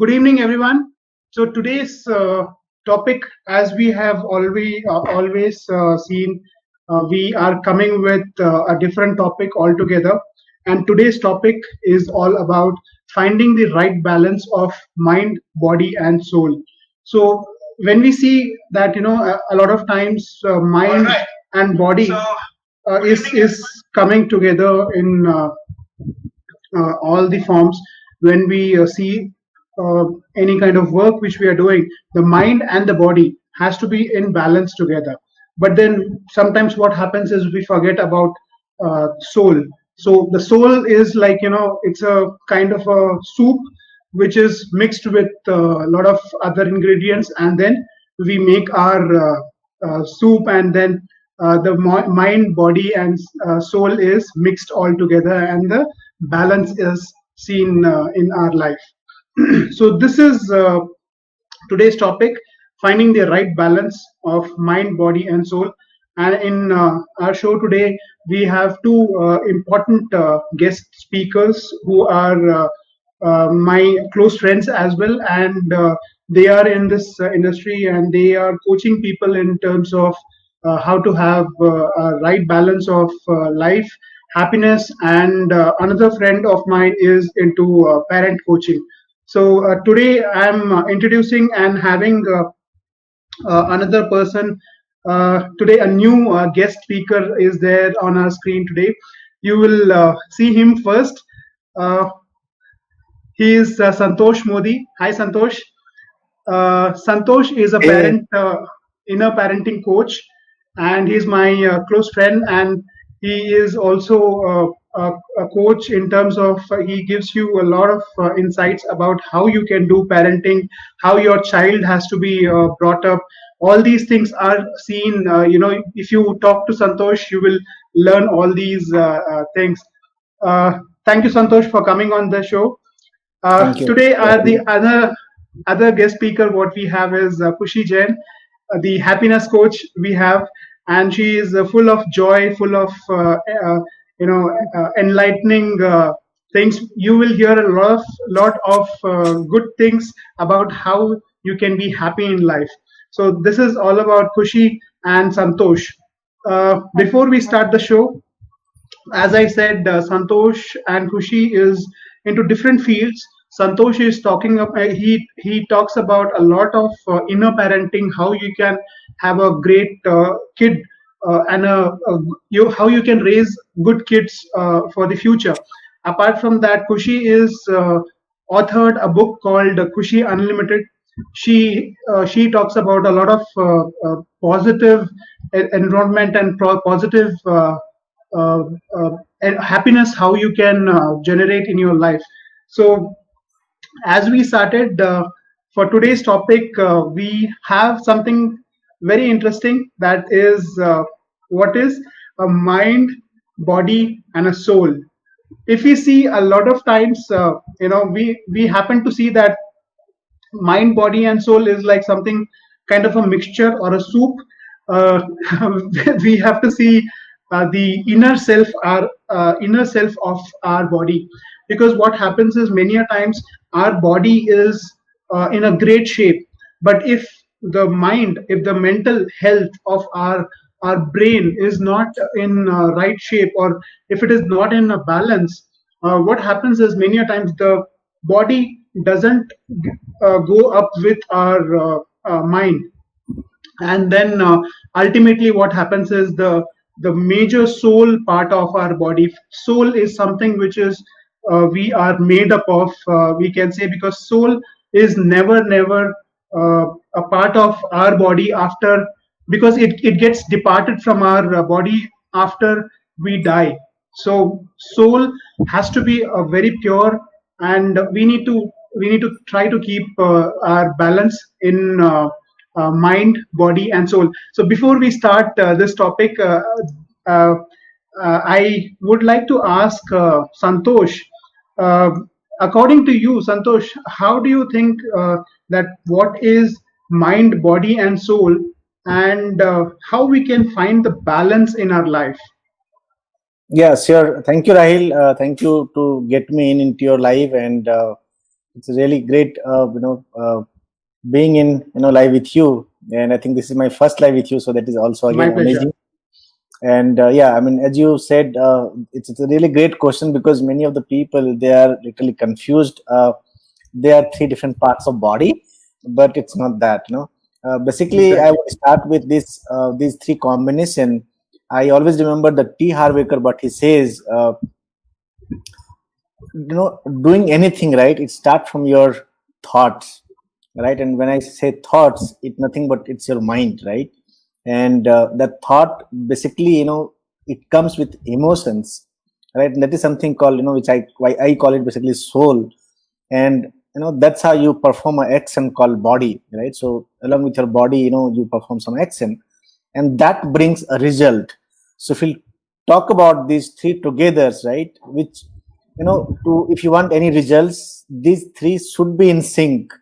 Good evening, everyone. So today's topic, as we have always seen, we are coming with a different topic altogether. And today's topic is all about finding the right balance of mind, body, and soul. So when we see that, a lot of times mind and body is coming together in all the forms. When we see uh, any kind of work which we are doing, the mind and the body has to be in balance together. But then sometimes what happens is we forget about soul. So the soul is like, it's a kind of a soup which is mixed with a lot of other ingredients, and then we make our soup, and then the mind, body, and soul is mixed all together, and the balance is seen in our life. So this is today's topic: finding the right balance of mind, body, and soul. And in our show today, we have two important guest speakers who are my close friends as well, and they are in this industry, and they are coaching people in terms of how to have a right balance of life, happiness, and another friend of mine is into parent coaching. So today I'm introducing and having another person. Today, a new guest speaker is there on our screen today. You will see him first. Uh, he is Santosh Modi. Hi, Santosh. Santosh is a Hey, inner parenting coach, and he's my close friend. And he is also a coach in terms of he gives you a lot of insights about how you can do parenting, how your child has to be brought up. All these things are seen. If you talk to Santosh, you will learn all these things. Thank you, Santosh, for coming on the show. thank you. Today, the other guest speaker what we have is Kushi Jain, the happiness coach we have, and she is full of joy, full of enlightening things. You will hear a lot of good things about how you can be happy in life. So this is all about Kushi and Santosh. Before we start the show, as I said, Santosh and Kushi is into different fields. Santosh is talking. He talks about a lot of inner parenting, how you can have a great kid, and how you can raise good kids for the future. Apart from that, Kushi is authored a book called Kushi Unlimited. She talks about a lot of positive environment and positive uh, and happiness, how you can generate in your life. So as we started for today's topic, we have something very interesting, that is what is a mind, body, and a soul. If we see a lot of times, we happen to see that mind, body, and soul is like something kind of a mixture or a soup. uh, we have to see the inner self of our body, because what happens is many a times our body is in a great shape, but if the mental health of our brain is not in right shape, or if it is not in a balance, what happens is many a times the body doesn't go up with our mind. And then ultimately what happens is the major soul part of our body. Soul is something which is we are made up of, we can say, because soul is never a part of our body after, because it gets departed from our body after we die. So soul has to be very pure, and we need to try to keep our balance in mind, body, and soul. So before we start this topic, uh, I would like to ask Santosh. Uh, According to you, Santosh, how do you think that what is mind, body, and soul, and how we can find the balance in our life? Yeah, sure. Thank you, Rahil. Thank you to get me in into your life and it's a really great, being in, live with you. And I think this is my first live with you, so that is also My again pleasure. amazing. And yeah, I mean, as you said, it's a really great question, because many of the people, they are literally confused. They are three different parts of body, but it's not that. Basically, I Exactly. would start with this these three combination. I always remember the T. Harvaker, but he says, doing anything right, it starts from your thoughts, right? And when I say thoughts, it's nothing but it's your mind, right? And that thought, basically, it comes with emotions, right? And that is something called, which I call it basically soul. And that's how you perform an action called body, right? So along with your body, you perform some action, and that brings a result. So if we talk about these three together, right, which, to if you want any results, these three should be in sync.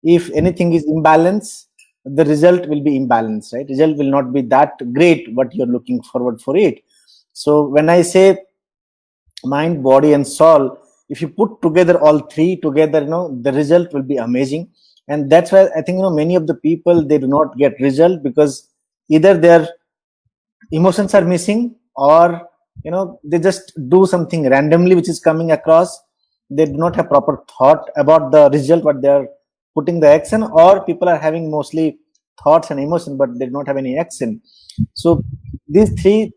If anything is imbalance, the result will be imbalance, right? Result will not be that great what you're looking forward for it. So when I say mind, body, and soul, if you put together all three together, the result will be amazing. And that's why I think, many of the people, they do not get result, because either their emotions are missing, or they just do something randomly which is coming across. They do not have proper thought about the result what they are putting the action, or people are having mostly thoughts and emotion, but they do not have any action. So these three,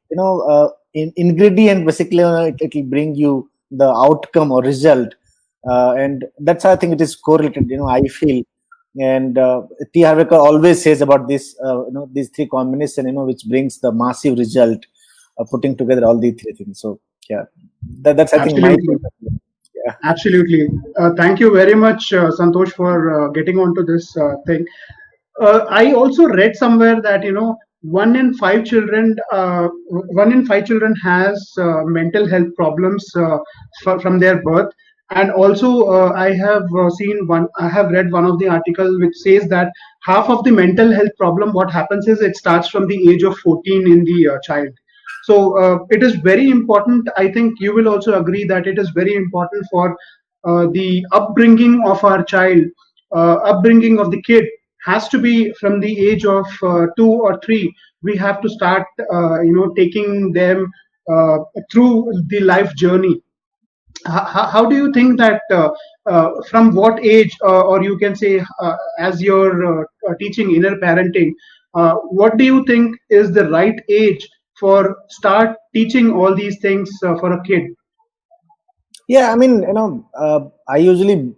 ingredient, basically, it will bring you the outcome or result. And that's how I think it is correlated, I feel. And T. Harveka always says about this, these three combination, which brings the massive result, putting together all these three things. So yeah, that's I think my Absolutely. point of view. Yeah. Absolutely. Thank you very much, Santosh, for getting onto this thing. I also read somewhere that one in five children has mental health problems from their birth, and also I have read one of the article which says that half of the mental health problem, what happens is it starts from the age of 14 in the child. So it is very important. I think you will also agree that it is very important for the upbringing of our child, upbringing of the kid has to be from the age of 2 or 3. We have to start, taking them through the life journey. How do you think that from what age, or you can say, as you're teaching inner parenting, what do you think is the right age for start teaching all these things for a kid? Yeah, I mean, I usually,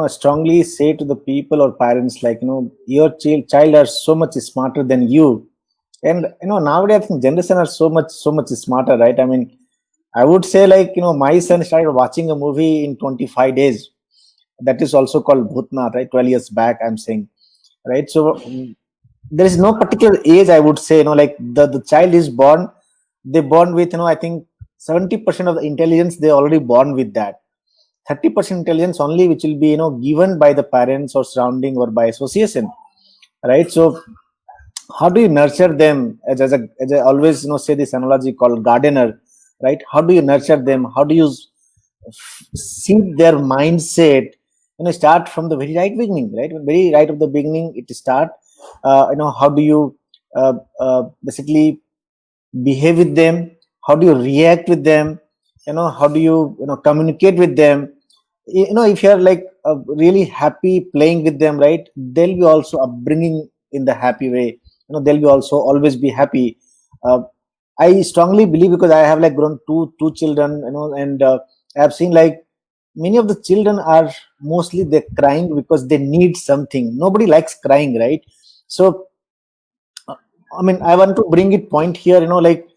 strongly say to the people or parents, like, your child are so much smarter than you. And, nowadays, I think generation are so much smarter, right? I mean, I would say, like, my son started watching a movie in 25 days. That is also called Bhutnath, right? 12 years back, I'm saying, right? So there is no particular age, I would say, like the child is born, they born with, I think 70% of the intelligence, they already born with that. 30% intelligence only, which will be, given by the parents or surrounding or by association, right? So how do you nurture them, as I always, say this analogy called gardener, right? How do you nurture them? How do you seed their mindset? Start from the very right beginning, right? Very right of the beginning, it start. How do you basically behave with them? How do you react with them? How do you, communicate with them? If you're like really happy playing with them, right, they'll be also upbringing in the happy way. They'll be also always be happy. uh, I strongly believe, because I have like grown two children, and I have seen like many of the children are mostly they're crying because they need something. Nobody likes crying, right? So I mean, I want to bring it point here, like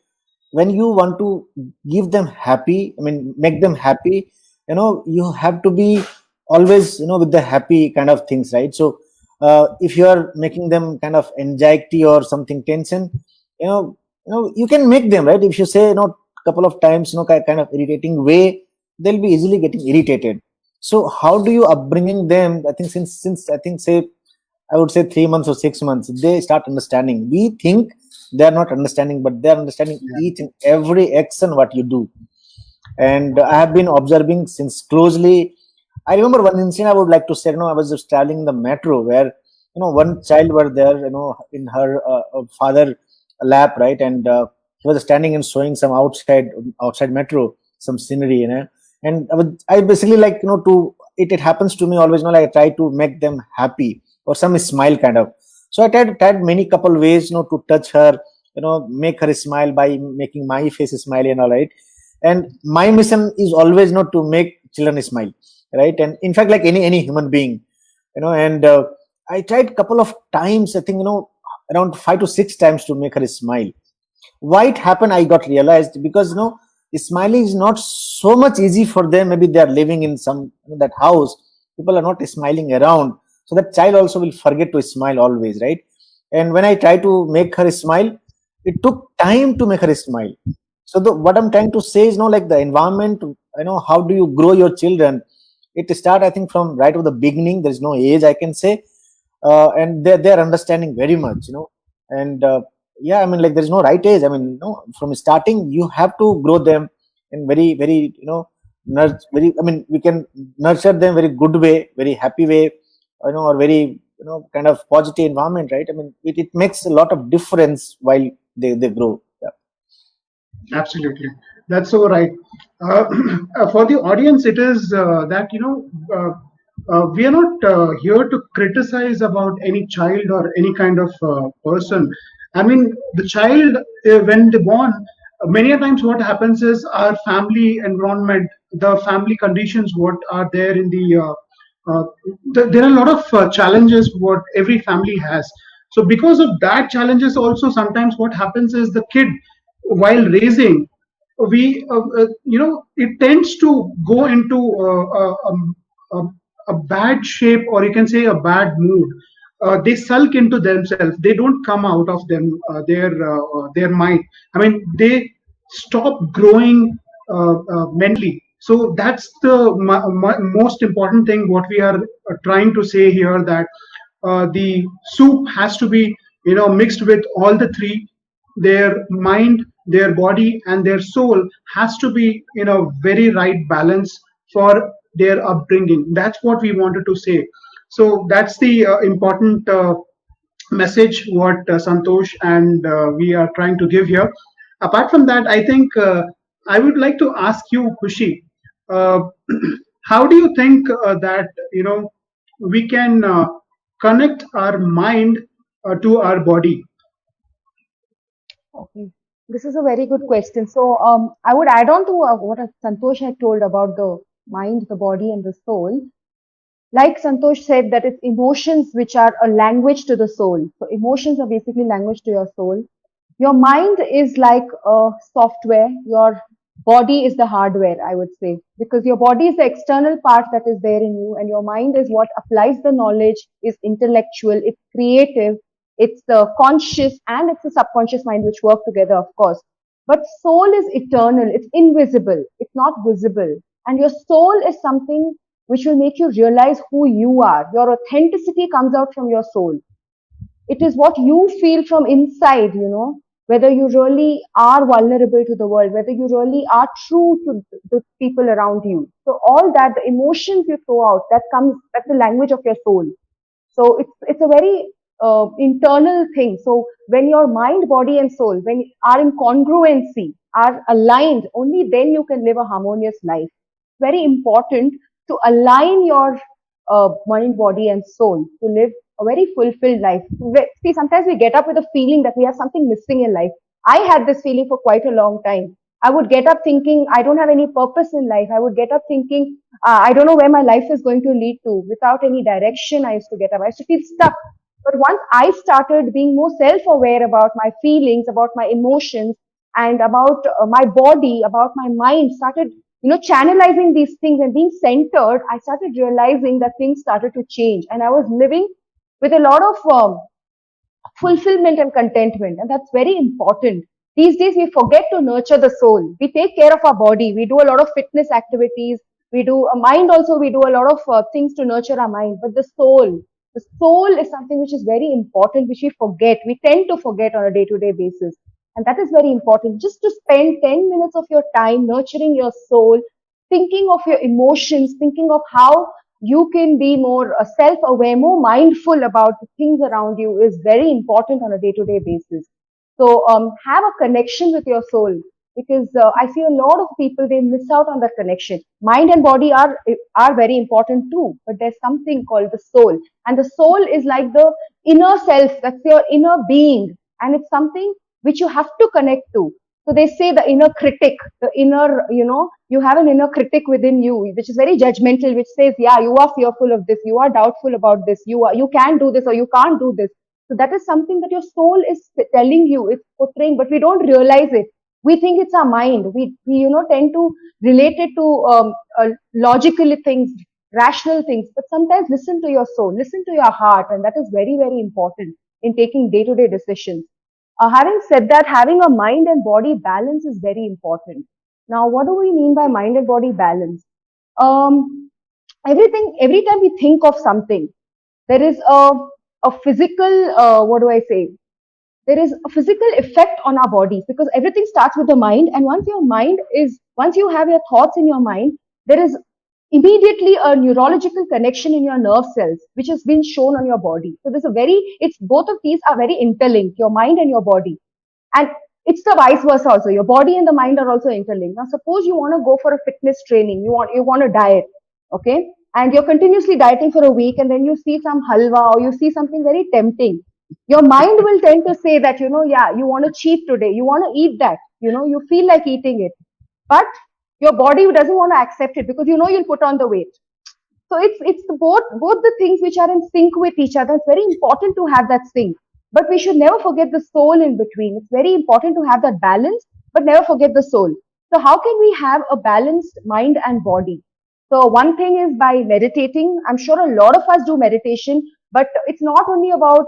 when you want to give them happy, I mean, make them happy, you have to be always, with the happy kind of things, right? So, if you are making them kind of anxiety or something tension, you can make them, right? If you say, couple of times, kind of irritating way, they'll be easily getting irritated. So, how do you upbringing them? I think since I think say I would say 3 months or 6 months, they start understanding. We think they are not understanding, but they are understanding Yeah. each and every action what you do. And I have been observing since closely. I remember one incident I would like to say. I was just traveling in the metro where one child were there, in her father lap, right, and he was standing and showing some outside metro, some scenery, and I basically like to it happens to me always. Like I try to make them happy or some smile kind of. So I tried many couple ways, to touch her, make her smile by making my face smile and all right. And my mission is always not to make children smile, right? And in fact, like any human being, and I tried couple of times, I think, around 5 to 6 times to make her smile. Why it happened, I got realized, because smiling is not so much easy for them. Maybe they are living in some that house, people are not smiling around, so that child also will forget to smile always, right? And when I try to make her smile, it took time to make her smile. So what I'm trying to say is, like the environment, how do you grow your children? It start, I think, from right of the beginning. There's no age, I can say. And they're understanding very much, and yeah, I mean, like there's no right age. I mean, from starting you have to grow them in very very, very, I mean, we can nurture them very good way, very happy way, or very, kind of positive environment, right? I mean, it makes a lot of difference while they grow. Yeah. Absolutely, that's so right. Uh, for the audience, it is that we are not here to criticize about any child or any kind of person. I mean, the child, when they born, many a times what happens is our family environment, the family conditions, what are there in uh, there are a lot of challenges what every family has. So because of that challenges, also sometimes what happens is the kid while raising, we it tends to go into a bad shape, or you can say a bad mood. They sulk into themselves, they don't come out of their mind. I mean, they stop growing mentally. So that's the most important thing what we are trying to say here, that the soup has to be mixed with all the three. Their mind, their body, and their soul has to be in a very right balance for their upbringing. That's what we wanted to say. So that's the important message what Santosh and we are trying to give here. Apart from that, I think I would like to ask you, Kushi, uh, how do you think that we can connect our mind to our body? Okay. This is a very good question. So, I would add on to what Santosh had told about the mind, the body, and the soul. Like Santosh said, that it's emotions which are a language to the soul. So, emotions are basically language to your soul. Your mind is like a software. Your body is the hardware, I would say, because your body is the external part that is there in you, and your mind is what applies the knowledge, is intellectual, it's creative, it's the conscious and it's the subconscious mind which work together, of course. But soul is eternal, it's invisible, it's not visible. And your soul is something which will make you realize who you are. Your authenticity comes out from your soul. It is what you feel from inside, whether you really are vulnerable to the world, whether you really are true to the people around you. So all that, the emotions you throw out, that's the language of your soul. So it's a very internal thing. So when your mind, body, and soul, when are in congruency, are aligned, only then you can live a harmonious life. Very important to align your mind, body, and soul to live a very fulfilled life. See, sometimes we get up with a feeling that we have something missing in life. I had this feeling for quite a long time. I would get up thinking I don't have any purpose in life. I would get up thinking I don't know where my life is going to lead to. Without any direction, I used to get up. I used to feel stuck. But once I started being more self-aware about my feelings, about my emotions, and about my body, about my mind, started channelizing these things and being centered, I started realizing that things started to change, and I was living with a lot of fulfillment and contentment. And that's very important. These days, we forget to nurture the soul. We take care of our body. We do a lot of fitness activities. We do a mind also. We do a lot of things to nurture our mind. But the soul is something which is very important, which we forget. We tend to forget on a day to day basis. And that is very important. Just to spend 10 minutes of your time nurturing your soul, thinking of your emotions, thinking of how you can be more self-aware, more mindful about the things around you is very important on a day-to-day basis. So have a connection with your soul, because I see a lot of people, they miss out on that connection. Mind and body are very important too, but there's something called the soul, and the soul is like the inner self. That's your inner being, and it's something which you have to connect to. So they say the inner critic, the inner, you have an inner critic within you, which is very judgmental, which says, yeah, you are fearful of this, you are doubtful about this, you can do this or you can't do this. So that is something that your soul is telling you, it's portraying, but we don't realize it. We think it's our mind. We tend to relate it to logical things, rational things. But sometimes listen to your soul, listen to your heart, and that is very, very important in taking day-to-day decisions. Having said that, having a mind and body balance is very important. Now, what do we mean by mind and body balance? Um, every time we think of something, there is a physical, what do I say? There is a physical effect on our bodies, because everything starts with the mind. And once you have your thoughts in your mind, there is immediately a neurological connection in your nerve cells, which has been shown on your body. So there's a very, it's both of these are very interlinked, your mind and your body. And it's the vice versa also. Your body and the mind are also interlinked. Now, suppose you want to go for a fitness training, you want to diet, okay? And you're continuously dieting for a week, and then you see some halwa or you see something very tempting. Your mind will tend to say that, yeah, you want to cheat today, you want to eat that, you feel like eating it. But your body doesn't want to accept it, because you'll put on the weight. So it's both the things which are in sync with each other. It's very important to have that sync, but we should never forget the soul in between. It's very important to have that balance, but never forget the soul. So how can we have a balanced mind and body? So one thing is by meditating. I'm sure a lot of us do meditation, but it's not only about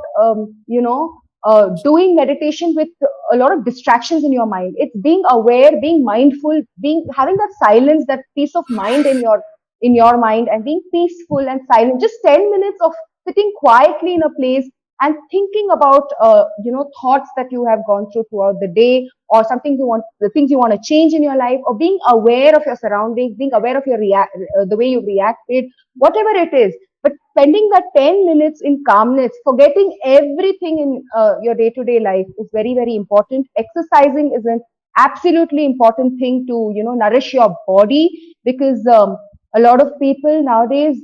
doing meditation with a lot of distractions in your mind. It's being aware, being mindful, being having that silence, that peace of mind in your mind, and being peaceful and silent. Just 10 minutes of sitting quietly in a place and thinking about thoughts that you have gone through throughout the day, or something the things you want to change in your life, or being aware of your surroundings, being aware of the way you reacted, whatever it is. But spending that 10 minutes in calmness, forgetting everything in your day to day life, is very, very important. Exercising is an absolutely important thing to nourish your body, because a lot of people nowadays,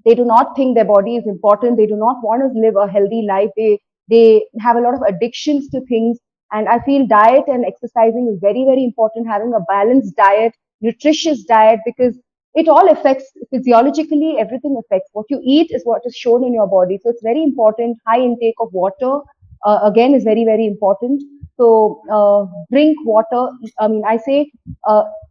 they do not think their body is important. They do not want to live a healthy life. They have a lot of addictions to things. And I feel diet and exercising is very, very important. Having a balanced diet, nutritious diet, because it all affects physiologically. Everything affects what you eat is what is shown in your body. So it's very important. High intake of water again is very, very important. So drink water. I mean, I say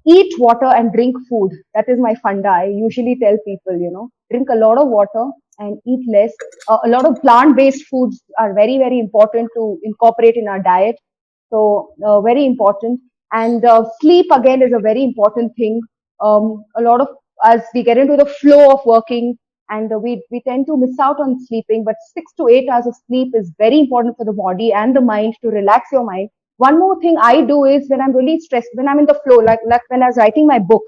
eat water and drink food. That is my funda. I usually tell people, drink a lot of water and eat less. A lot of plant-based foods are very, very important to incorporate in our diet. So very important. And sleep again is a very important thing. A lot of, as we get into the flow of working, and we tend to miss out on sleeping, but 6 to 8 hours of sleep is very important for the body and the mind, to relax your mind. One more thing I do is, when I'm really stressed, when I'm in the flow, like when I was writing my book,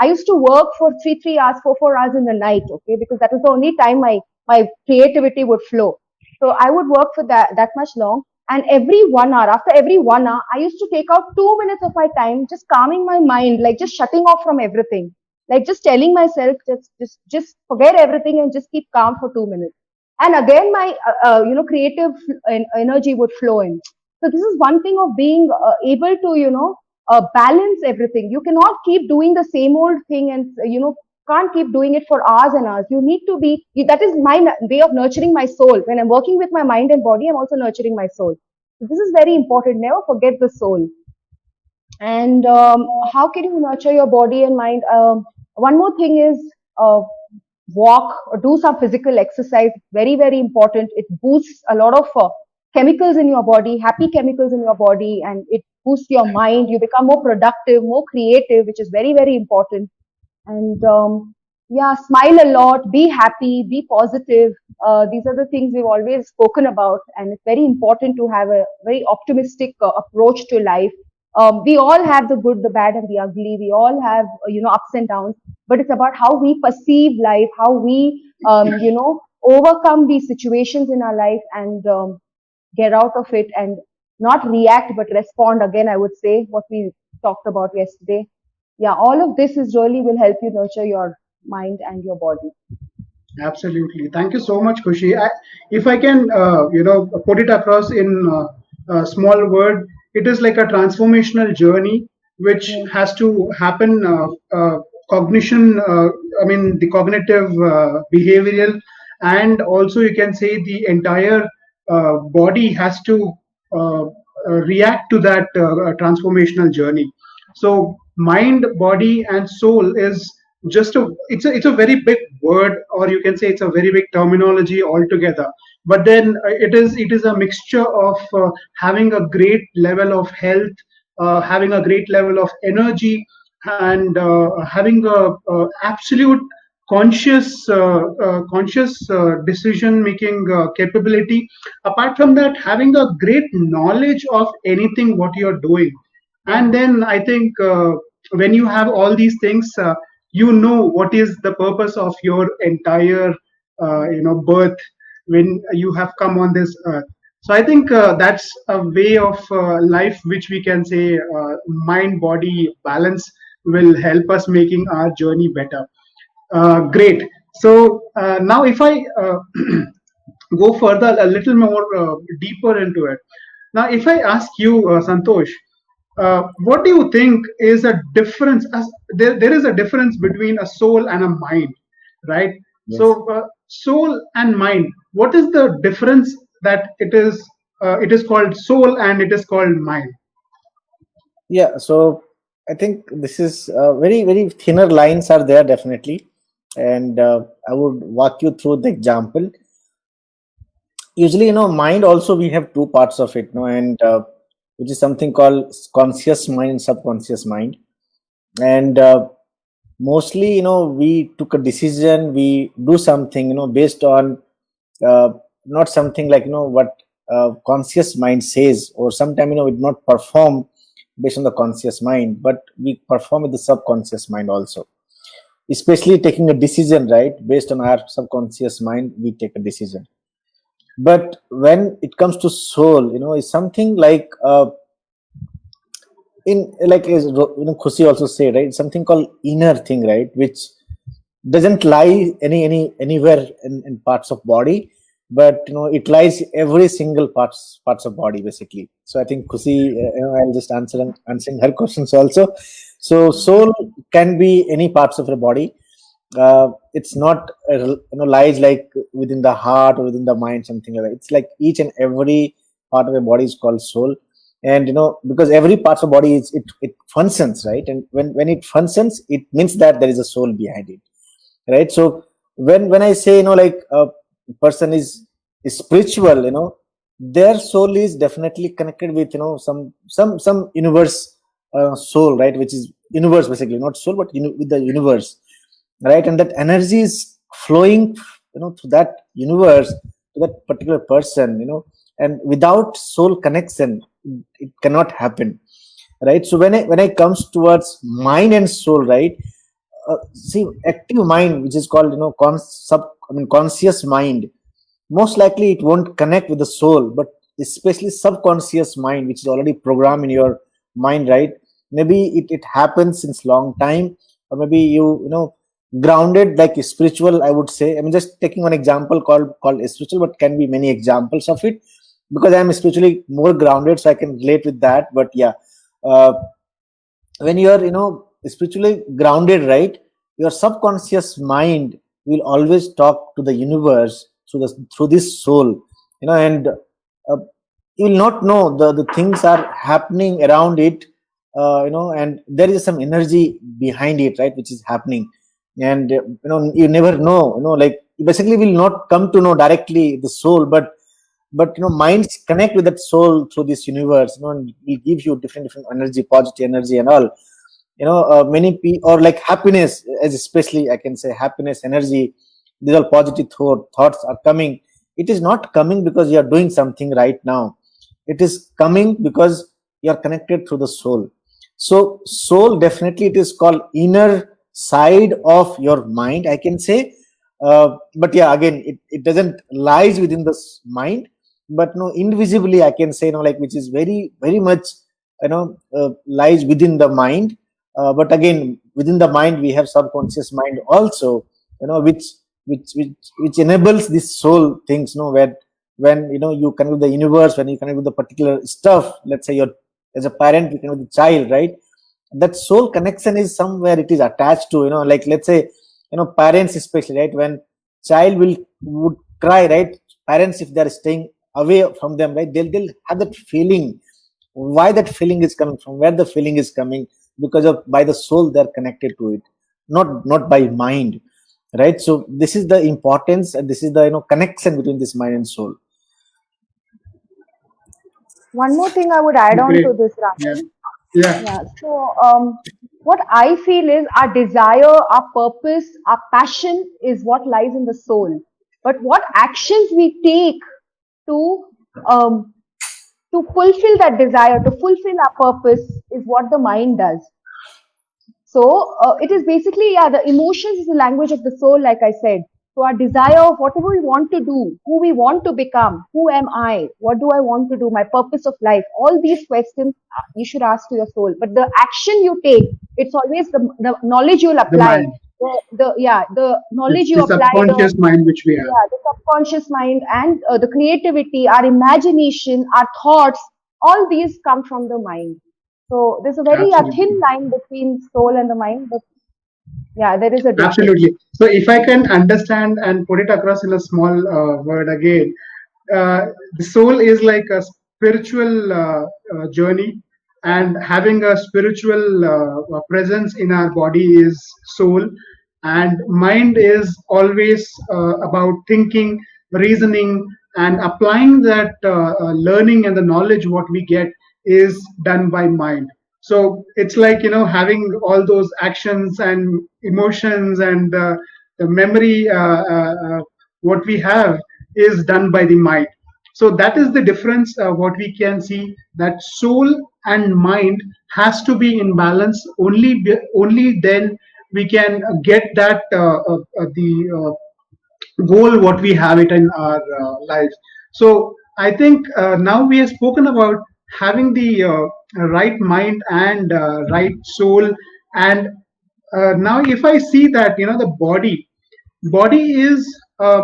I used to work for 3 hours, 4 hours in the night, okay, because that was the only time my creativity would flow. So I would work for that much long, and after every 1 hour, I used to take out 2 minutes of my time, just calming my mind, like just shutting off from everything, like just telling myself, just forget everything and just keep calm for 2 minutes. And again, my creative energy would flow in. So this is one thing of being able to balance everything. You cannot keep doing the same old thing, and can't keep doing it for hours and hours. You need to be, that is my way of nurturing my soul. When I'm working with my mind and body, I'm also nurturing my soul. So this is very important. Never forget the soul. And how can you nurture your body and mind? One more thing is walk or do some physical exercise. Very, very important. It boosts a lot of chemicals in your body, happy chemicals in your body, and it boosts your mind. You become more productive, more creative, which is very, very important. And yeah, smile a lot, be happy, be positive. These are the things we've always spoken about, and it's very important to have a very optimistic approach to life. We all have the good, the bad, and the ugly. We all have, ups and downs. But it's about how we perceive life, how we, overcome these situations in our life and get out of it and not react but respond. Again, I would say what we talked about yesterday. Yeah, all of this is really will help you nurture your mind and your body. Absolutely. Thank you so much, Kushi. If I can, put it across in a small word, it is like a transformational journey which Yeah, has to happen. Cognition, I mean, the cognitive, behavioral, and also you can say the entire body has to react to that transformational journey. So mind, body, and soul is just it's a very big word, or you can say it's a very big terminology altogether. But then it is a mixture of having a great level of health, having a great level of energy, and having a absolute conscious decision making capability. Apart from that, having a great knowledge of anything what you're doing. yeah, And then I think when you have all these things, you know what is the purpose of your entire birth when you have come on this earth. So I think that's a way of life which we can say mind body balance will help us making our journey better. Great. So now if I go further a little more deeper into it. Now, if I ask you, Santosh, what do you think is a difference? There is a difference between a soul and a mind, right? Yes. So, soul and mind. What is the difference that it is? It is called soul and it is called mind. Yeah, so I think this is very, very thinner lines are there definitely, and I would walk you through the example. Usually, mind also we have two parts of it, and which is something called conscious mind and subconscious mind. And mostly, we took a decision, we do something, based on uh, not something like what conscious mind says, or sometimes we do not perform based on the conscious mind, but we perform with the subconscious mind also, especially taking a decision, right? Based on our subconscious mind we take a decision. But when it comes to soul, it's something like in like as Khushi also said, right? Something called inner thing, right? Which doesn't lie anywhere in parts of body, but it lies every single parts of body basically. So I think Khushi, I'll just answering her questions also. So soul can be any parts of the body. It's not lies like within the heart or within the mind, something like that. It's like each and every part of the body is called soul. And because every part of body it functions, right? And when it functions, it means that there is a soul behind it, right? So when I say like a person is spiritual, their soul is definitely connected with some universe, soul, right? Which is universe basically, not soul, but with the universe, right? And that energy is flowing to that universe, to that particular person, and without soul connection it cannot happen, right? So when I comes towards mind and soul, right? See, active mind, which is called conscious mind, most likely it won't connect with the soul, but especially subconscious mind, which is already programmed in your mind, right? Maybe it happens since long time, or maybe you grounded like spiritual, I would say. I mean, just taking one example called spiritual, but can be many examples of it, because I'm spiritually more grounded, so I can relate with that. But yeah, uh, when you are spiritually grounded, right, your subconscious mind will always talk to the universe through this soul, and you will not know the things are happening around it, and there is some energy behind it, right, which is happening. And you never know, like you basically will not come to know directly the soul, but minds connect with that soul through this universe, and will give you different energy, positive energy and all. Many people, or like happiness, as especially I can say happiness energy, these are positive thoughts are coming. It is not coming because you are doing something right now. It is coming because you are connected through the soul. So soul, definitely it is called inner side of your mind, I can say. But yeah, again, it doesn't lies within the mind, but no, invisibly I can say, like, which is very very much, lies within the mind. But again, within the mind we have subconscious mind also, which enables this soul things, where when you connect with the universe, when you connect with the particular stuff, let's say you're as a parent, you connect with the child, right? That soul connection is somewhere it is attached to, like, let's say, parents especially, right? When child would cry, right? Parents, if they're staying away from them, right, they'll have that feeling. Why that feeling is coming from, where the feeling is coming, because of by the soul they're connected to it, not by mind, right? So this is the importance, and this is the connection between this mind and soul. One more thing I would add on Great. to this, Yeah. Rahul. Yeah. Yeah. So, what I feel is our desire, our purpose, our passion is what lies in the soul. But what actions we take to um, to fulfill that desire, to fulfill our purpose, is what the mind does. So it is basically, yeah, the emotions is the language of the soul, like I said. So our desire of whatever we want to do, who we want to become, who am I, what do I want to do, my purpose of life, all these questions you should ask to your soul. But the action you take, it's always the knowledge you'll The apply. mind. The knowledge It's you the apply, subconscious mind which we have. yeah, the subconscious mind and the creativity, our imagination, our thoughts, all these come from the mind. So there's a very thin Absolutely. line between soul and the mind, but yeah, there is a difference. Absolutely. So, if I can understand and put it across in a small word again, the soul is like a spiritual journey, and having a spiritual presence in our body is soul, and mind is always about thinking, reasoning, and applying that learning and the knowledge what we get is done by mind. So it's like having all those actions and emotions and the memory what we have is done by the mind. So that is the difference what we can see, that soul and mind has to be in balance. Only then we can get that the goal what we have it in our life. So I think now we have spoken about having the right mind and right soul. And now if I see that the body is a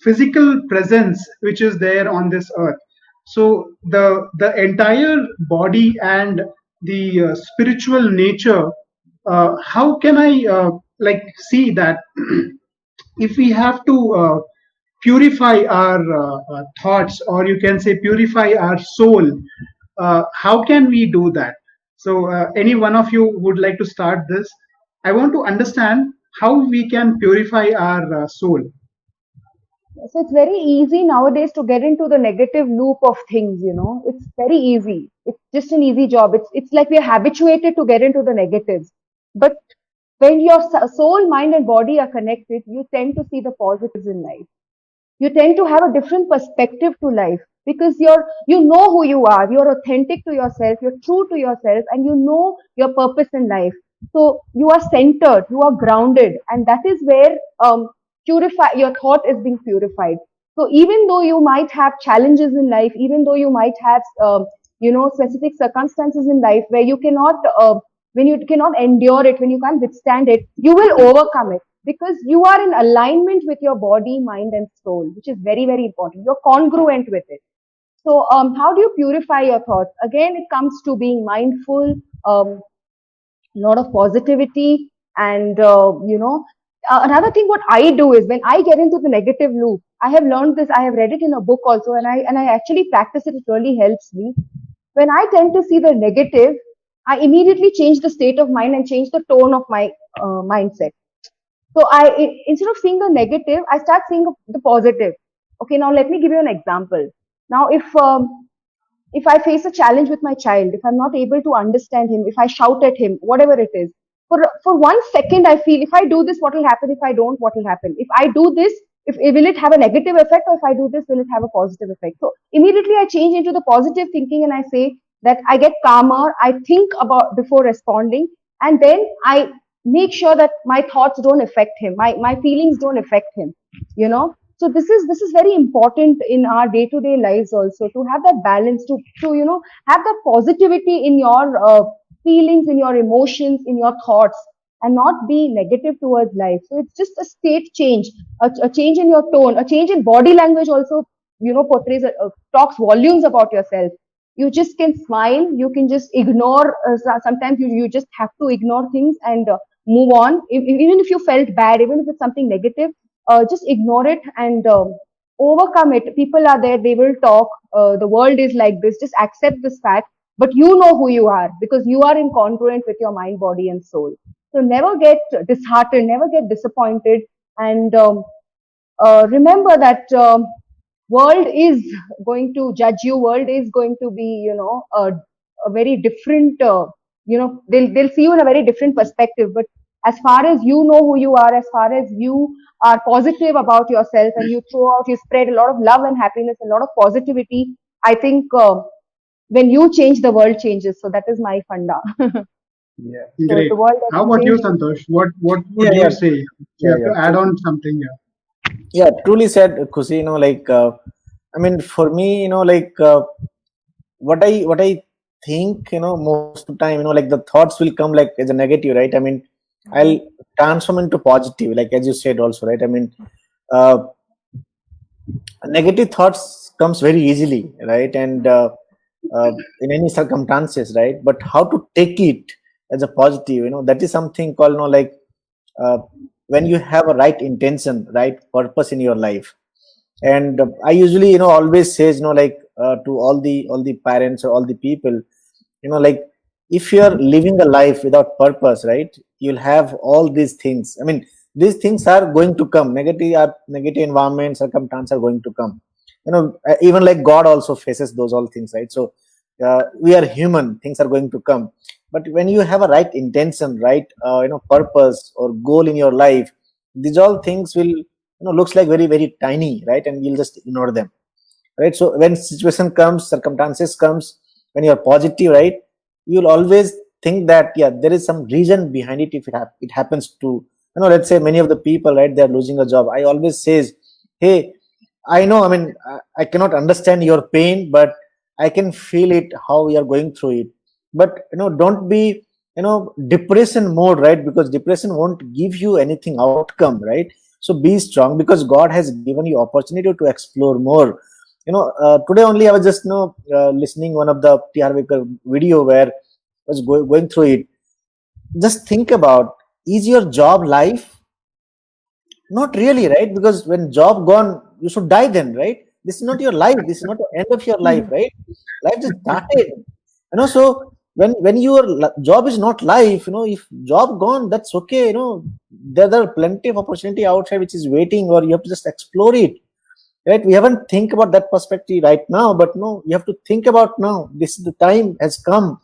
physical presence which is there on this earth. So the entire body and the spiritual nature, how can I like see that if we have to purify our thoughts, or you can say purify our soul, how can we do that? So any one of you would like to start this? I want to understand how we can purify our soul. So it's very easy nowadays to get into the negative loop of things, you know. It's very easy. It's just an easy job. It's like we're habituated to get into the negatives. But when your soul, mind, and body are connected, you tend to see the positives in life. You tend to have a different perspective to life because you know who you are, you're authentic to yourself, you're true to yourself, and you know your purpose in life. So you are centered, you are grounded, and that is where purify your thought is being purified. So even though you might have challenges in life, even though you might have specific circumstances in life where you cannot when you cannot endure it, when you can't withstand it, you will overcome it because you are in alignment with your body, mind, and soul, which is very, very important. You're congruent with it. So, how do you purify your thoughts? Again, it comes to being mindful, a lot of positivity, and another thing. What I do is when I get into the negative loop, I have learned this. I have read it in a book also, and I actually practice it. It really helps me. When I tend to see the negative, I immediately change the state of mind and change the tone of my mindset. So instead of seeing the negative, I start seeing the positive. Okay, now let me give you an example. Now, if I face a challenge with my child, if I'm not able to understand him, if I shout at him, whatever it is, for 1 second, I feel if I do this, what will happen? If I don't, what will happen? If I do this, if will it have a negative effect, or if I do this, will it have a positive effect? So immediately I change into the positive thinking and I say that I get calmer, I think about before responding, and then I make sure that my thoughts don't affect him, my feelings don't affect him, you know. So this is very important in our day to day lives also, to have that balance, to have that positivity in your feelings, in your emotions, in your thoughts, and not be negative towards life. So it's just a state change, a change in your tone, a change in body language also, portrays, talks volumes about yourself. You just can smile, you can just ignore, sometimes you just have to ignore things and move on. Even if you felt bad, even if it's something negative, just ignore it and overcome it. People are there, they will talk, the world is like this, just accept this fact. But you know who you are, because you are in congruent with your mind, body and soul. So never get disheartened, never get disappointed, and remember that world is going to judge you. World is going to be, a very different, they'll see you in a very different perspective. But as far as you know who you are, as far as you are positive about yourself, and you throw out, you spread a lot of love and happiness, a lot of positivity, I think when you change, the world changes. So that is my funda. Yeah. So Great. the world How doesn't about you, change. Santosh? What would Yeah, you yeah, say? You yeah, have yeah. to add on something here. Yeah, truly said, Kusi. I mean, for me, what I think, most of the time, like the thoughts will come like as a negative, right? I mean, I'll transform into positive, like as you said also, right? I mean, uh, negative thoughts comes very easily, right? And in any circumstances, right? But how to take it as a positive, that is something called, uh, when you have a right intention, right purpose in your life. And I usually, always says, to all the parents or all the people, like, if you're living a life without purpose, right, you'll have all these things. I mean, these things are going to come, negative environment, circumstances are going to come, even like God also faces those all things, right? So we are human, things are going to come. But when you have a right intention, right, purpose or goal in your life, these all things will, looks like very very tiny, right, and you'll just ignore them, right? So when situation comes, circumstances comes, when you're positive, right, you'll always think that, yeah, there is some reason behind it. If it happens to, let's say many of the people, right, they're losing a job, I always says, hey, I know, I mean, I cannot understand your pain, but I can feel it, how you are going through it. But don't be, depression mode, right? Because depression won't give you anything outcome, right? So be strong, because God has given you opportunity to explore more. Today only I was just, listening one of the TR Baker video where I was going through it. Just think about, is your job life? Not really, right? Because when job gone, you should die then, right? This is not your life. This is not the end of your life, right? Life just started. So when your job is not life, if job gone, that's okay. There are plenty of opportunity outside which is waiting, or you have to just explore it, right? We haven't think about that perspective right now, but no, you have to think about now. This is the time has come.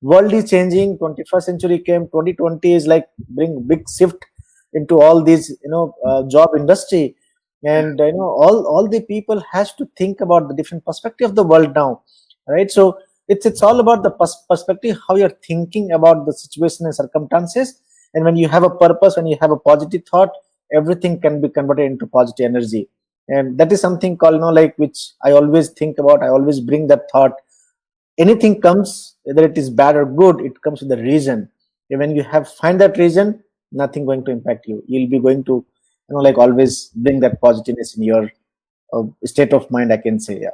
World is changing. 21st century came. 2020 is like bring big shift into all these, job industry. And all the people has to think about the different perspective of the world now, right? So it's all about the perspective, how you're thinking about the situation and circumstances. And when you have a purpose, when you have a positive thought, everything can be converted into positive energy. And that is something called, like, which I always think about. I always bring that thought. Anything comes, whether it is bad or good, it comes with a reason. And when you have find that reason, nothing going to impact you. You'll be going to, like, always bring that positiveness in your state of mind, I can say. Yeah.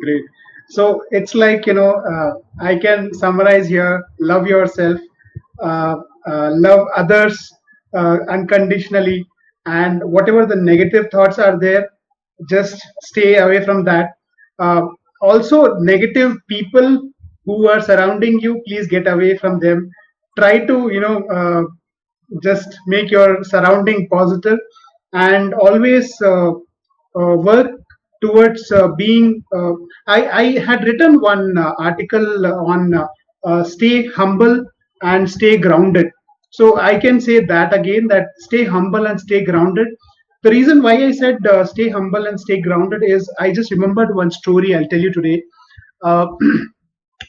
Great. So it's like, I can summarize here: love yourself, love others unconditionally, and whatever the negative thoughts are there, just stay away from that. Uh, Also, negative people who are surrounding you, please get away from them. Try to, just make your surrounding positive, and always work towards being. I had written one article on stay humble and stay grounded. So I can say that again, that stay humble and stay grounded. The reason why I said stay humble and stay grounded is I just remembered one story I'll tell you today. Uh,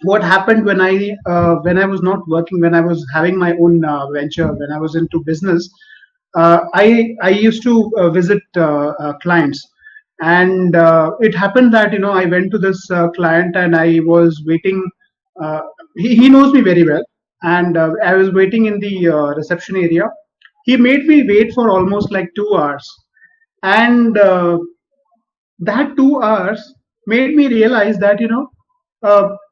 what happened when I was not working, when I was having my own venture, when I was into business, I used to visit clients, and it happened that I went to this client and I was waiting. Uh, he knows me very well, and I was waiting in the reception area. He made me wait for almost like 2 hours, and that 2 hours made me realize that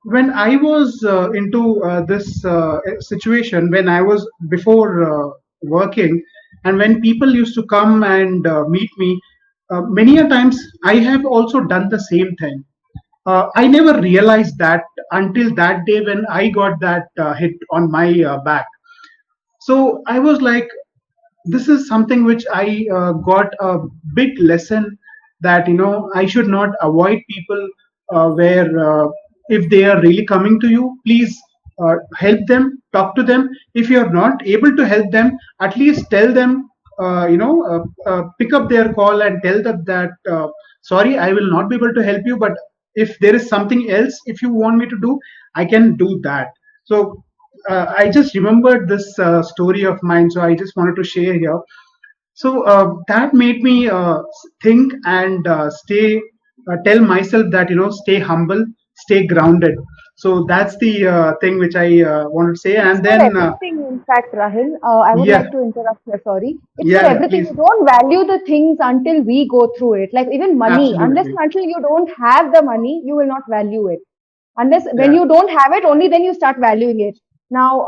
when I was into this situation, when I was before working, and when people used to come and meet me, many a times I have also done the same thing. I never realized that until that day when I got that hit on my back. So I was like, this is something which I got a big lesson, that I should not avoid people, where if they are really coming to you, please help them, talk to them. If you are not able to help them, at least tell them, pick up their call and tell them that, sorry, I will not be able to help you, but if there is something else, if you want me to do, I can do that. So I just remembered this story of mine, so I just wanted to share here. So that made me think and tell myself that stay humble, stay grounded. So that's the thing which I wanted to say. It's And for then everything, in fact, Rahil. I would yeah, like to interrupt here, sorry. It's for yeah, yeah, everything. please, We don't value the things until we go through it. Like even money, unless absolutely, and until you don't have the money, you will not value it. Unless when yeah, you don't have it, only then you start valuing it. Now,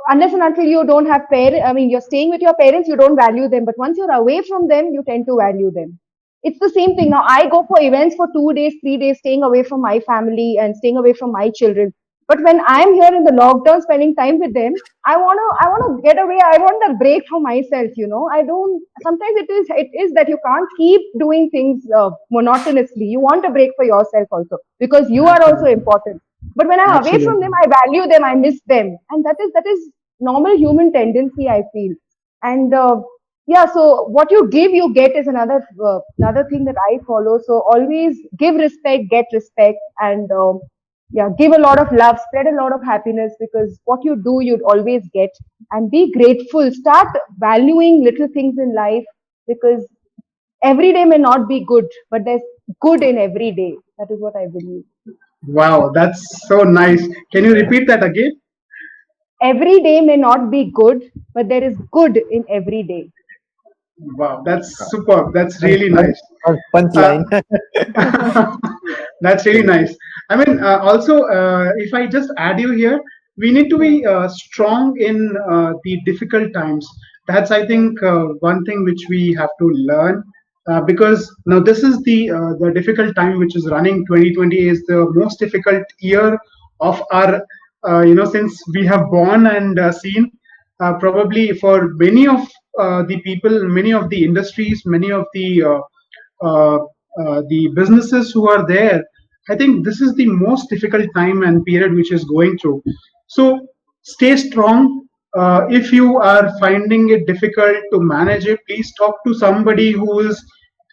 unless and until you don't have parents, I mean, you're staying with your parents, you don't value them. But once you're away from them, you tend to value them. It's the same thing. Now, I go for events for 2 days, 3 days, staying away from my family and staying away from my children. But when I'm here in the lockdown, spending time with them, I wanna get away. I want a break for myself. I don't. Sometimes it is that you can't keep doing things monotonously. You want a break for yourself also because you are also absolutely, important. But when I'm away from them, absolutely. I value them. I miss them, and that is normal human tendency, I feel. And yeah, so what you give, you get is another thing that I follow. So always give respect, get respect, and yeah, give a lot of love, spread a lot of happiness, because what you do, you'd always get. And be grateful. Start valuing little things in life, because every day may not be good, but there's good in every day. That is what I believe. Wow, that's so nice. Can you repeat that again? Every day may not be good, but there is good in every day. Wow, that's superb. That's really nice. Uh, Punchline. That's really nice. I mean, also, if I just add you here, we need to Yeah, be strong in the difficult times. That's, I yeah, think, one thing which we have to learn. Because now this is the difficult time which is running. 2020 is the most difficult year of our, since we have born and seen. Probably for many of the people, many of the industries, many of uh, the businesses who are there, I think this is the most difficult time and period which is going through. So stay strong. If you are finding it difficult to manage it, please talk to somebody who is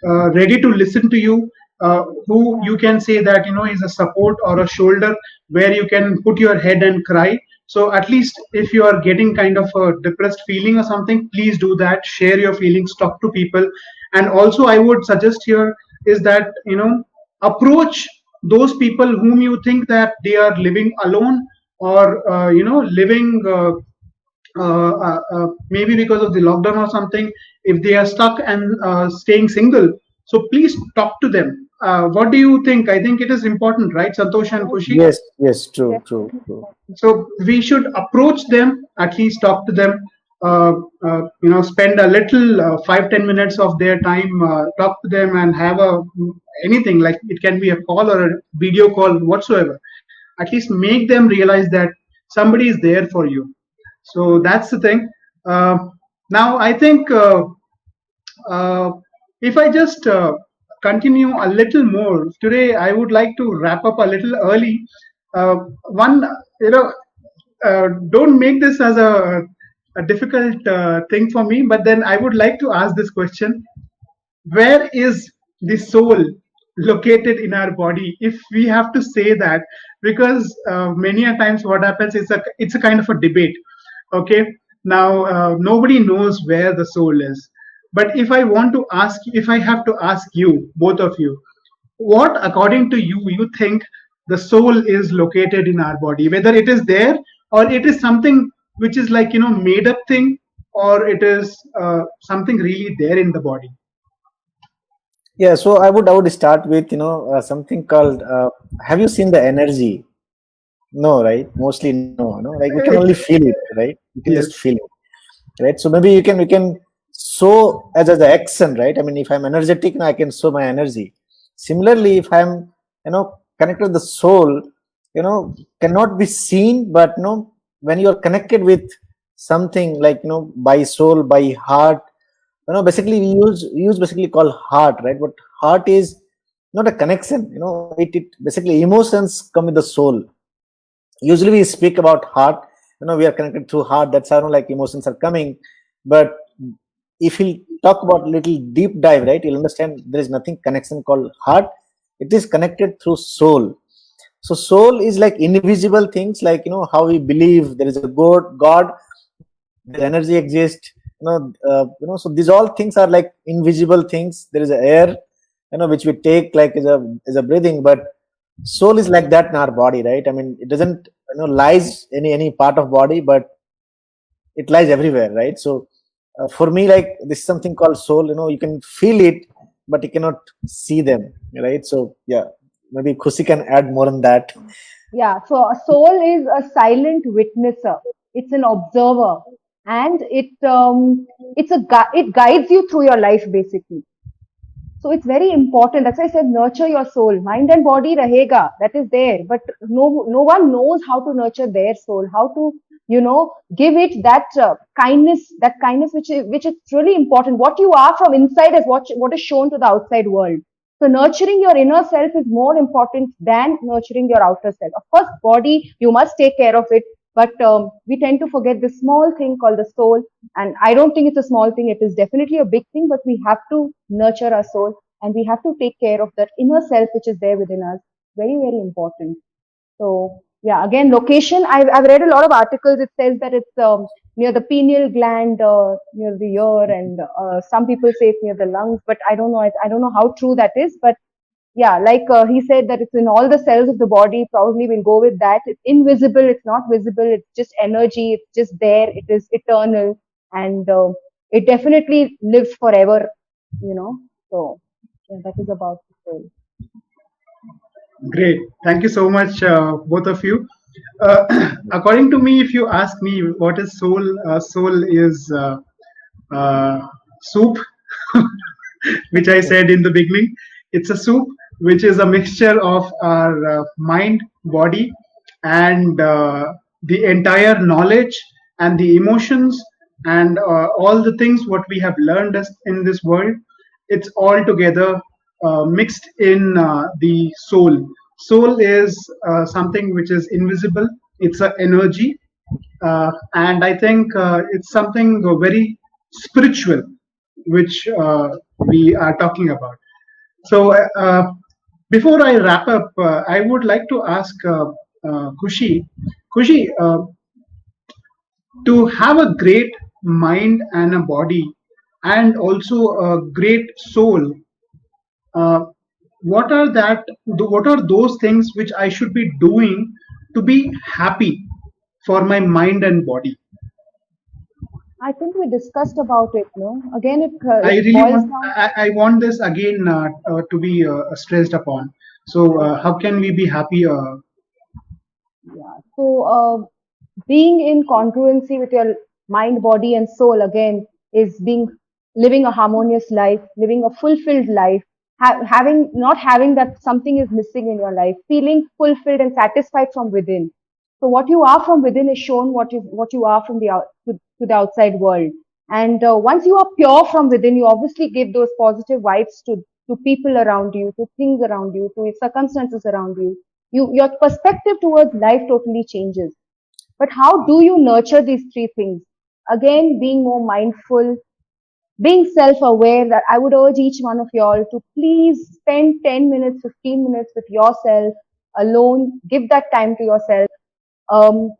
ready to listen to you, who yeah, you can say that is a support or a shoulder where you can put your head and cry. So at least if you are getting kind of a depressed feeling or something, please do that. Share your feelings, talk to people. And also, I would suggest here is that approach those people whom you think that they are living alone, or living maybe because of the lockdown or something, if they are stuck and staying single. So please talk to them. What do you think? I think it is important, right, Santosh and yes, Kushi? Yes, yes, true, true, definitely true. important. So we should approach them, at least talk to them, spend a little 5-10 minutes of their time, talk to them and have a anything, like it can be a call or a video call whatsoever. At least make them realize that somebody is there for you. So that's the thing. uh, Now I think, uh, if I just continue a little more today, I would like to wrap up a little early. One, you know, don't make this as a difficult thing for me, but then I would like to ask this question: where is the soul located in our body, if we have to say that, because many a times what happens is it's a kind of a debate. Okay, now nobody knows where the soul is. But if I have to ask you, both of you, what according to you you think the soul is located in our body, whether it is there or it is something which is like, made up thing, or it is something really there in the body. Yeah, so I would start with something called. Have you seen the energy? No, right? Mostly no. No, like we can only feel it, right? We can just Yes. feel it, right? So maybe we can show as the action, right? I mean, if I'm energetic, now I can show my energy. Similarly, if I'm connected to the soul, cannot be seen, but when you are connected with something like by soul, by heart, basically we use basically called heart, right? But heart is not a connection. It basically emotions come with the soul. Usually we speak about heart, we are connected through heart, that's how like emotions are coming. But if you talk about little deep dive, right, you'll understand there is nothing connection called heart. It is connected through soul. So soul is like invisible things, like how we believe there is a god, there is energy exist, so these all things are like invisible things. There is a air, which we take like as a breathing. But soul is like that in our body, right? I mean, it doesn't lies any part of body, but it lies everywhere, right? So for me, like, this is something called soul. You can feel it, but you cannot see them, right? So yeah, maybe Khusi can add more on that. Yeah, so a soul is a silent witnesser. It's an observer, and it guides you through your life basically. So it's very important. That's why I said nurture your soul. Mind and body rahega. That is there. But no one knows how to nurture their soul, how to, give it that kindness which is really important. What you are from inside is what is shown to the outside world. So nurturing your inner self is more important than nurturing your outer self. Of course, body, you must take care of it. But we tend to forget this small thing called the soul, and I don't think it's a small thing. It is definitely a big thing, but we have to nurture our soul and we have to take care of that inner self which is there within us. Very, very important. So, yeah, again, location. I've read a lot of articles. It says that it's near the pineal gland, near the ear, and some people say it's near the lungs, but I don't know. I don't know how true that is. But yeah, like he said that it's in all the cells of the body. Probably we'll go with that. It's invisible. It's not visible. It's just energy. It's just there. It is eternal, and it definitely lives forever. You know. So yeah, that is about the soul. Great. Thank you so much, both of you. According to me, if you ask me what is soul, soul is soup, which I said in the beginning. It's a soup which is a mixture of our mind, body, and the entire knowledge and the emotions and all the things what we have learned in this world. It's all together mixed in the soul. Soul is something which is invisible. It's an energy, and I think it's something very spiritual, which we are talking about. So, before I wrap up, I would like to ask Kushi, Kushi, to have a great mind and a body, and also a great soul. Uh, what are those things which I should be doing to be happy for my mind and body? I think we discussed about it. No, again, I it really boils want down. I want this again to be stressed upon. So how can we be happy? Yeah. So, being in congruency with your mind, body, and soul again is being living a harmonious life, living a fulfilled life, having not having that something is missing in your life, feeling fulfilled and satisfied from within. So, what you are from within is shown what you are from the to the outside world. And once you are pure from within, you obviously give those positive vibes to people around you, to things around you, to circumstances around you. Your perspective towards life totally changes. But how do you nurture these three things? Again, being more mindful, being self-aware, that I would urge each one of y'all to please spend 10 minutes, 15 minutes with yourself alone. Give that time to yourself. Um,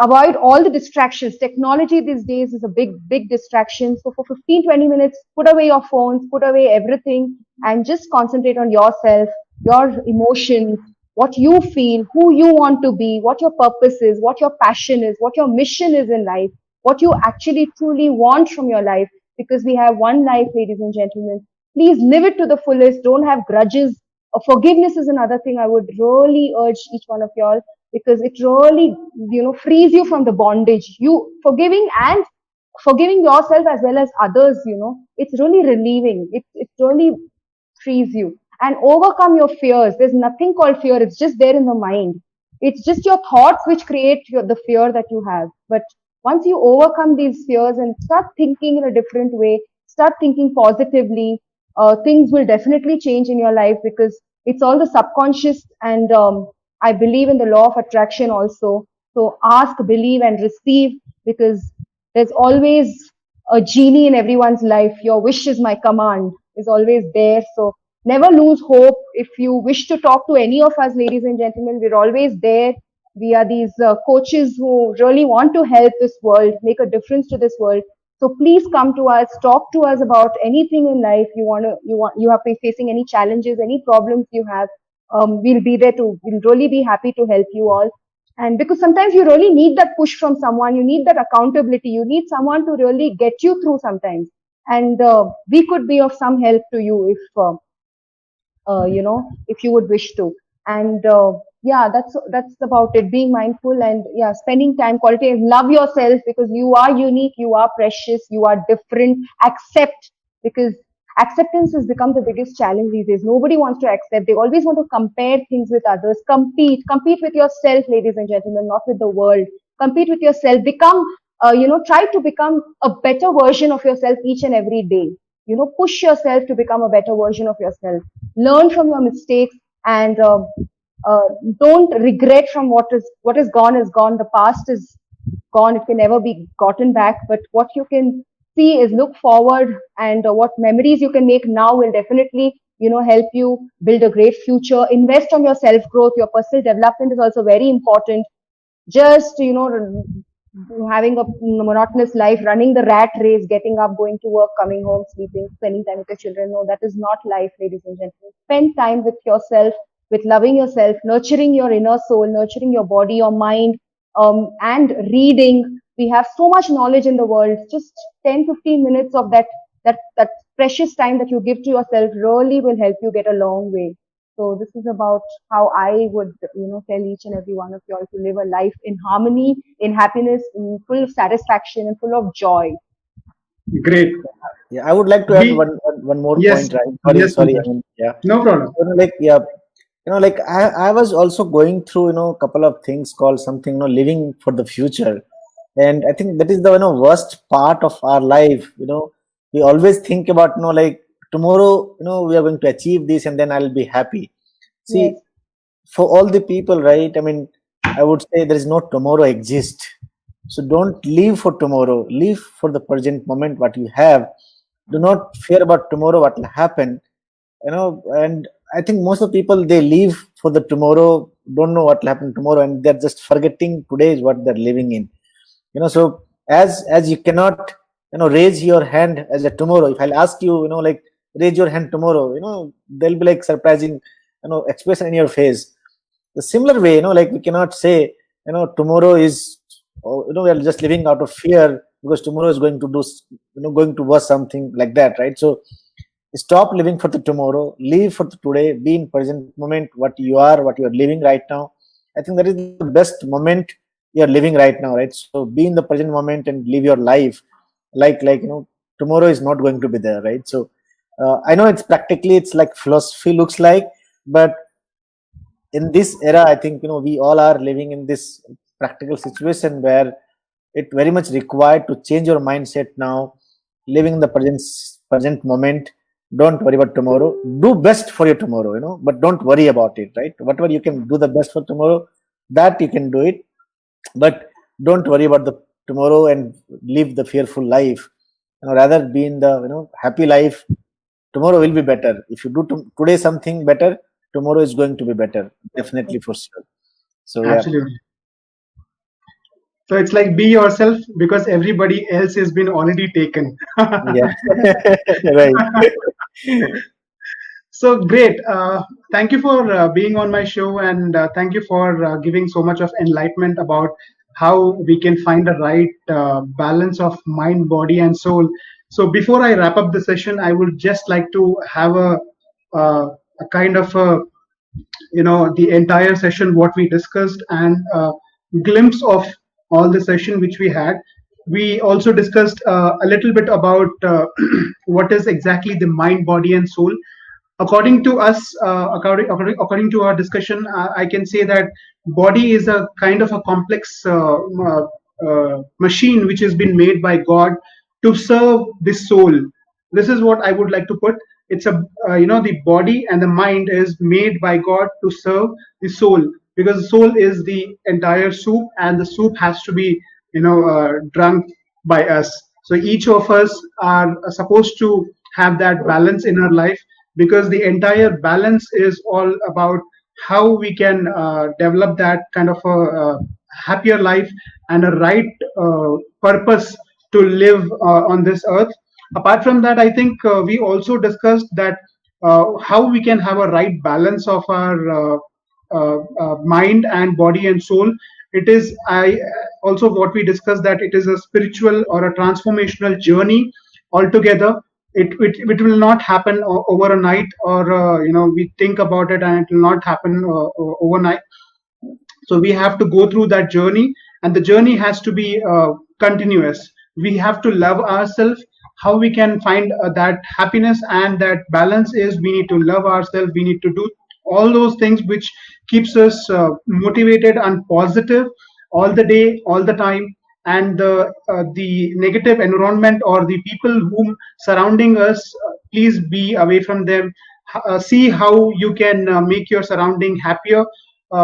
Avoid all the distractions. Technology these days is a big distraction. So for 15, 20 minutes, put away your phones, put away everything, and just concentrate on yourself, your emotions, what you feel, who you want to be, what your purpose is, what your passion is, what your mission is in life, what you actually truly want from your life. Because we have one life, ladies and gentlemen. Please live it to the fullest. Don't have grudges. Forgiveness is another thing I would really urge each one of y'all, because it really, frees you from the bondage. You forgiving and forgiving yourself as well as others, it's really relieving. It really frees you and overcome your fears. There's nothing called fear. It's just there in the mind. It's just your thoughts which create the fear that you have. But once you overcome these fears and start thinking in a different way, start thinking positively, things will definitely change in your life, because it's all the subconscious. And I believe in the law of attraction also. So ask, believe, and receive, because there's always a genie in everyone's life. Your wish is my command is always there. So never lose hope. If you wish to talk to any of us, ladies and gentlemen, we're always there. We are these coaches who really want to help this world, make a difference to this world. So please come to us, talk to us about anything in life you are facing any challenges, any problems you have. We'll be there to. We'll really be happy to help you all. And because sometimes you really need that push from someone, you need that accountability, you need someone to really get you through sometimes. And we could be of some help to you if you would wish to. And yeah, that's about it. Being mindful and yeah, spending time, quality, and love yourself, because you are unique, you are precious, you are different. Accept, because acceptance has become the biggest challenge these days. Nobody wants to accept. They always want to compare things with others. Compete with yourself, ladies and gentlemen, not with the world. Compete with yourself. Become, try to become a better version of yourself each and every day. Push yourself to become a better version of yourself. Learn from your mistakes, and uh, don't regret from what is gone is gone. The past is gone. It can never be gotten back. But what you can see is look forward, and what memories you can make now will definitely help you build a great future. Invest on your self growth. Your personal development is also very important. Just having a monotonous life, running the rat race, getting up, going to work, coming home, sleeping, spending time with your children. No, that is not life, ladies and gentlemen. Spend time with yourself, with loving yourself, nurturing your inner soul, nurturing your body, your mind, and reading. We have so much knowledge in the world. Just 10, 15 minutes of that precious time that you give to yourself really will help you get a long way. So this is about how I would, tell each and every one of you all to live a life in harmony, in happiness, in full of satisfaction and full of joy. Great. Yeah, I would like to add We one more Yes, point, right? Sorry, yes, sorry. I Santosh. mean, yeah. No problem. Like, yeah, like I was also going through, a couple of things called something, living for the future. And I think that is the, worst part of our life. We always think about, like tomorrow, we are going to achieve this and then I'll be happy. Yes, See, for all the people, right? I mean, I would say there is no tomorrow exist. So don't live for tomorrow. Live for the present moment, what you have. Do not fear about tomorrow, what will happen. And I think most of the people, they live for the tomorrow, don't know what will happen tomorrow, and they're just forgetting today is what they're living in. So as you cannot, raise your hand as a tomorrow. If I'll ask you, like raise your hand tomorrow, there'll be like surprising, expression in your face. The similar way, like we cannot say, tomorrow is, we are just living out of fear because tomorrow is going to do, going to was something like that, right? So stop living for the tomorrow, live for the today, be in present moment, what you are living right now. I think that is the best moment you are living right now, right? So be in the present moment and live your life like tomorrow is not going to be there, right? So I know it's practically, it's like philosophy looks like, but in this era, I think we all are living in this practical situation where it very much required to change your mindset now, living in the present moment. Don't worry about tomorrow. Do best for your tomorrow, but don't worry about it, right? Whatever you can do the best for tomorrow, that you can do it, but don't worry about the tomorrow and live the fearful life. rather be in the happy life. Tomorrow will be better. If you do today something better, tomorrow is going to be better, definitely, for sure. So yeah. Absolutely. So it's like be yourself because everybody else has been already taken. Yeah. Right. So great. Thank you for being on my show, and thank you for giving so much of enlightenment about how we can find a right balance of mind, body, and soul. So before I wrap up the session, I would just like to have a kind of a, the entire session what we discussed, and a glimpse of all the session which we had. We also discussed a little bit about what is exactly the mind, body, and soul. According to us, according to our discussion, I can say that body is a kind of a complex machine which has been made by God to serve the soul. This is what I would like to put. It's a, the body and the mind is made by God to serve the soul, because the soul is the entire soup, and the soup has to be, drunk by us. So each of us are supposed to have that balance in our life, because the entire balance is all about how we can develop that kind of a happier life and a right purpose to live on this earth. Apart from that, I think we also discussed that how we can have a right balance of our mind and body and soul. It is I also what we discussed, that it is a spiritual or a transformational journey altogether. It will not happen over a night, or we think about it and it will not happen overnight. So we have to go through that journey, and the journey has to be continuous. We have to love ourselves. How we can find that happiness and that balance is, we need to love ourselves. We need to do all those things which keeps us motivated and positive all the day, all the time. And the negative environment or the people whom surrounding us, please be away from them. See how you can make your surrounding happier.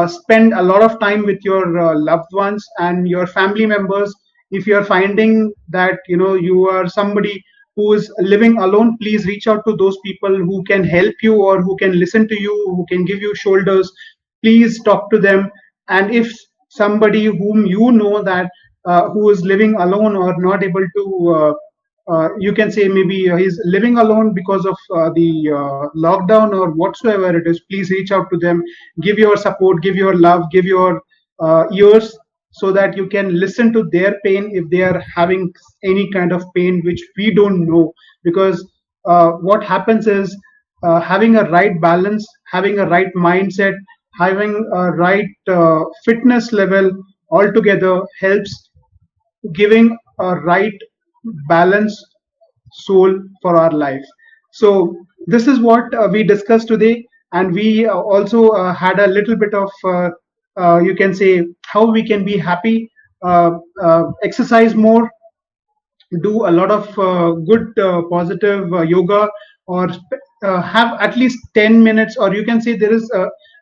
Spend a lot of time with your loved ones and your family members. If you are finding that you are somebody who is living alone, please reach out to those people who can help you, or who can listen to you, who can give you shoulders. Please talk to them. And if somebody whom you know that who is living alone or not able to you can say maybe he's living alone because of the lockdown or whatsoever it is, please reach out to them. Give your support, give your love, give your ears, so that you can listen to their pain if they are having any kind of pain which we don't know. Because what happens is, having a right balance, having a right mindset, having a right fitness level altogether helps giving a right balanced soul for our life. So this is what we discussed today, and we also had a little bit of you can say how we can be happy, exercise more, do a lot of good positive yoga, or have at least 10 minutes, or you can say there is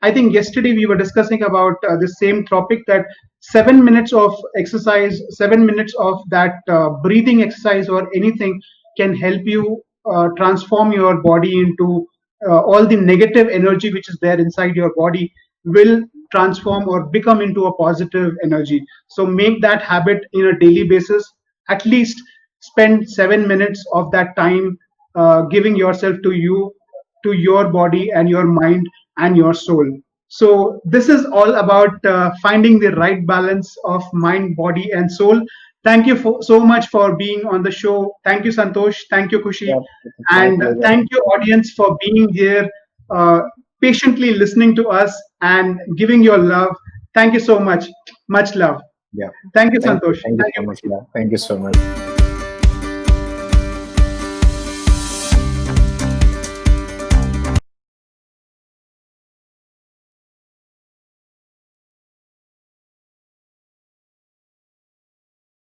I think yesterday we were discussing about the same topic, that 7 minutes of exercise, 7 minutes of that breathing exercise or anything can help you transform your body into all the negative energy which is there inside your body will transform or become into a positive energy. So make that habit in a daily basis. At least spend 7 minutes of that time giving yourself to you, to your body and your mind and your soul. So this is all about finding the right balance of mind, body and soul. Thank you so much for being on the show. Thank you, Santosh. Thank you, Kushi. Yeah, it's my And pleasure. thank you, audience, for being here, uh, patiently listening to us and giving your love. Thank you so much. Much love. Yeah. Thank you, Thank you. Santosh. Thank you Thank so you, much. Kushi. Yeah. Thank you so much.